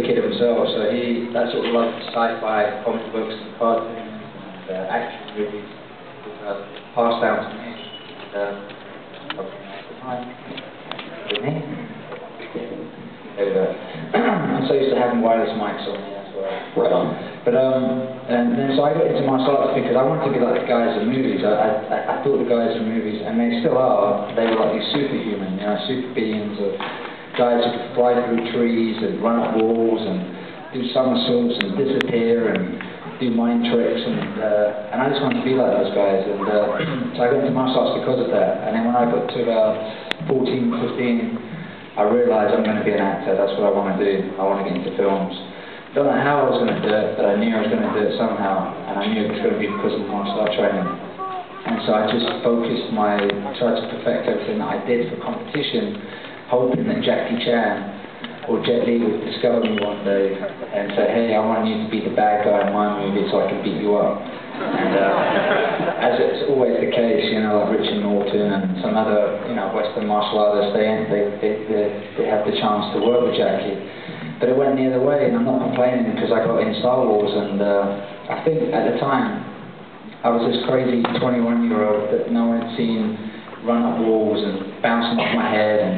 kid himself, so that sort of loved sci-fi, comic books, and cartoons, and action movies, passed down to me. With me. There we go. I'm so used to having wireless mics on me as well. Right on. But and then so I got into martial arts because I wanted to be like the guys in movies. I thought the guys in movies, and they still are, they were like these superhuman, super beings of guys who could fly through trees and run up walls and do somersaults and disappear and do mind tricks, and I just wanted to be like those guys. And so I got into martial arts because of that. And then when I got to about 14, 15, I realised I'm going to be an actor. That's what I want to do. I want to get into films. Don't know how I was going to do it, but I knew I was going to do it somehow, and I knew it was going to be because of martial art training. And so I just tried to perfect everything that I did for competition, hoping that Jackie Chan or Jet Li would discover me one day and say, hey, I want you to be the bad guy in my movie so I can beat you up. And as it's always the case, like Richard Norton and some other, Western martial artists, they have the chance to work with Jackie. But it went the other way, and I'm not complaining because I got in Star Wars, and I think at the time I was this crazy 21-year-old that no one had seen run up walls and bouncing off my head, and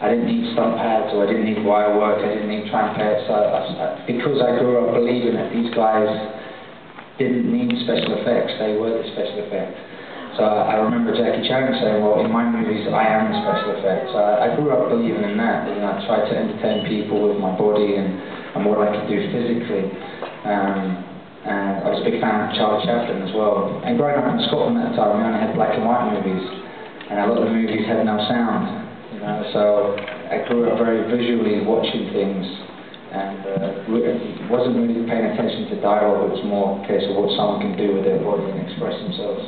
I didn't need stunt pads, or I didn't need wire work, I didn't need trampets. Because I grew up believing that these guys didn't need special effects, they were the special effects. So I remember Jackie Chan saying, well, in my movies, I am the special effects. So I grew up believing in that. I tried to entertain people with my body and what I could do physically. And I was a big fan of Charlie Chaplin as well. And growing up in Scotland at the time, we only had black and white movies, and a lot of the movies had no sound. So I grew up very visually watching things, and wasn't really paying attention to dialogue. It was more a case of what someone can do with their body and express themselves.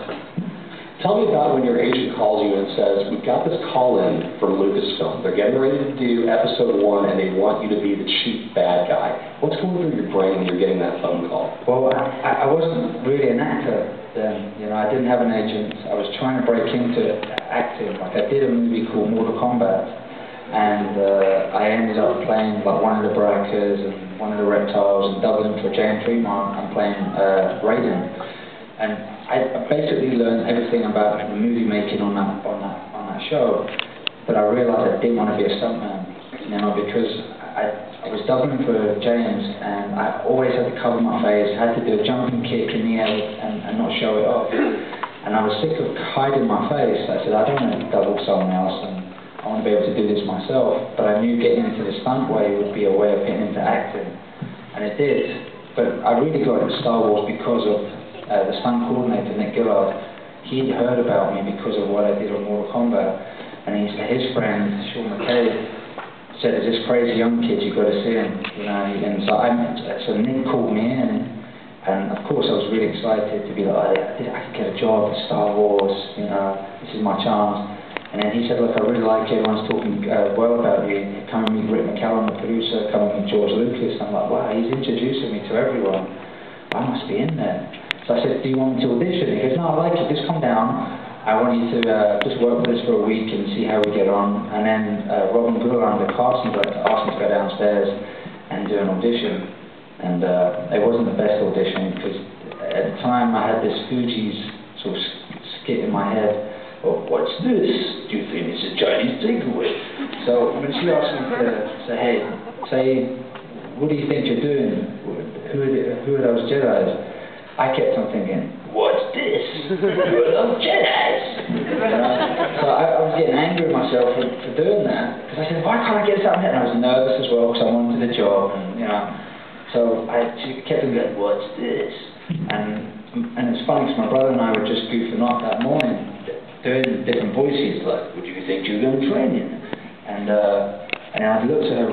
Tell me about when your agent calls you and says, we've got this call-in from Lucasfilm. They're getting ready to do episode 1, and they want you to be the chief bad guy. What's going through your brain when you're getting that phone call? Well, I wasn't really an actor then. I didn't have an agent. I was trying to break into acting. Like, I did a movie called Mortal Kombat, and I ended up playing like one of the Barrackers and one of the reptiles, and doubling for James Fremont and playing Raiden. And I basically learned everything about the movie making on that show, but I realised I didn't want to be a stuntman, because I was dubbing for James, and I always had to cover my face, had to do a jumping kick in the air and not show it off. And I was sick of hiding my face. I said, I don't want to double someone else, and I want to be able to do this myself. But I knew getting into the stunt way would be a way of getting into acting, and it did. But I really got into Star Wars because of the stunt coordinator, Nick Gillard. He'd heard about me because of what I did on Mortal Kombat, and his friend, Sean McKay, said, there's this crazy young kid, you've got to see him. And so Nick called me in, and of course I was really excited to be like, I could get a job at Star Wars, this is my chance. And then he said, look, I really like it, everyone's talking well about you. Come and meet Rick McCallum, the producer, come and meet George Lucas. I'm like, wow, he's introducing me to everyone. I must be in there. So I said, do you want me to audition? He goes, no, I like it, just come down. I want you to just work with us for a week and see how we get on. And then Robin Goulan, the casting director, asked me to go downstairs and do an audition. And it wasn't the best audition, because at the time I had this Fuji's sort of skit in my head. Oh, what's this? Do you think it's a Chinese takeaway? So when she asked me to say, what do you think you're doing? Who are those Jedis? I kept on thinking, what's this? Who are those Jedis? So I was getting angry with myself for doing that, because I said, why can't I get this out of my head? And I was nervous as well, because I wanted the job, and so she kept on going, what's this? And it's funny, because my brother and I were just goofing off that morning, doing different voices, like, what do you think you're going training? And I looked at her